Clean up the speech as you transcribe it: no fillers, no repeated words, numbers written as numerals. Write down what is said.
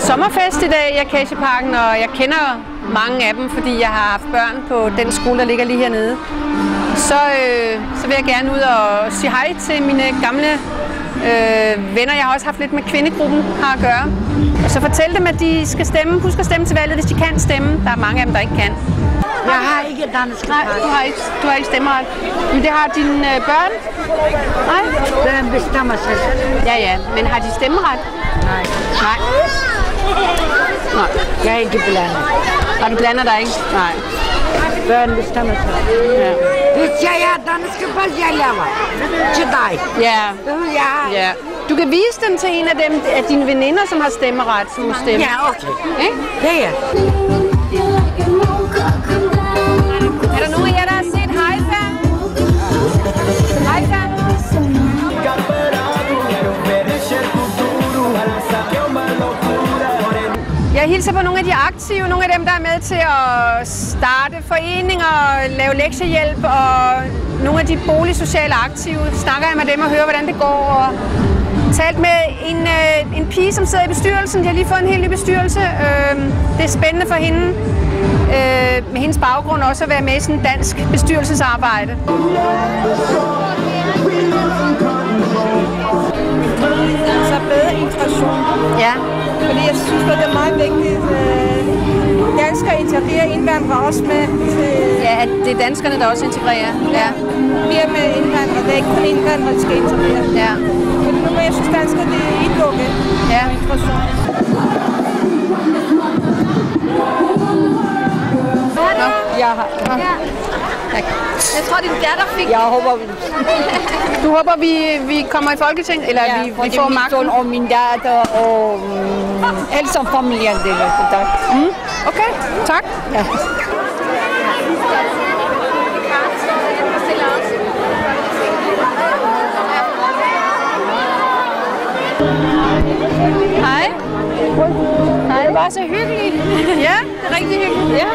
sommerfest i dag i Akacieparken, og jeg kender mange af dem, fordi jeg har haft børn på den skole, der ligger lige hernede. Så vil jeg gerne ud og sige hej til mine gamle venner. Jeg har også haft lidt med kvindegruppen her at gøre. Og så fortælle dem, at de skal stemme. Husk at stemme til valget, hvis de kan stemme. Der er mange af dem, der ikke kan. Jeg har ikke dansk. Nej, du har ikke stemmeret. Men det har dine børn? Nej? Børn bestemmer sig selv. Ja, men har de stemmeret? Nej. Nej. Jeg er ikke blandet. Og du blander dig ikke? Nej. Børn bestemmer sig. Ja. Hvis jeg er dansk pas, jeg laver til dig. Ja. Ja. Du kan vise dem til en af dine veninder, som har stemmeret, som må stemme. Ja, okay. Ikke? Ja. Er der nogen af jer, der har set Haifa? Haifa? Jeg hilser på nogle af de aktive, nogle af dem, der er med til at starte foreninger, lave lektiehjælp, og nogle af de boligsociale aktive. Snakker jeg med dem og hører, hvordan det går. Og talt med en pige, som sidder i bestyrelsen. De har lige fået en helt ny bestyrelse. Det er spændende for hende, med hendes baggrund også at være med i sådan dansk bestyrelsesarbejde. Så bedre integration. Ja. Fordi jeg synes, det er meget vigtigt, danskere integrerer indvandrere også med. Ja, at det er danskerne, der også integrerer. Ja. Mere med indvandrere, det er ikke kun indvandrere, der skal integrere. Ja. Fordi nu må jeg synes, danskere det er indlukket. Ja. Integration. Jeg har. Ja. Tak. Jeg tror, det er der, der fik. Jeg håber, Du håber, vi kommer i Folketinget, eller vi får magten? og min datter og alle som familien deler. Okay, tak. Ja. Hej. Hej. Det var så hyggeligt. Ja, det er rigtig hyggeligt. Ja.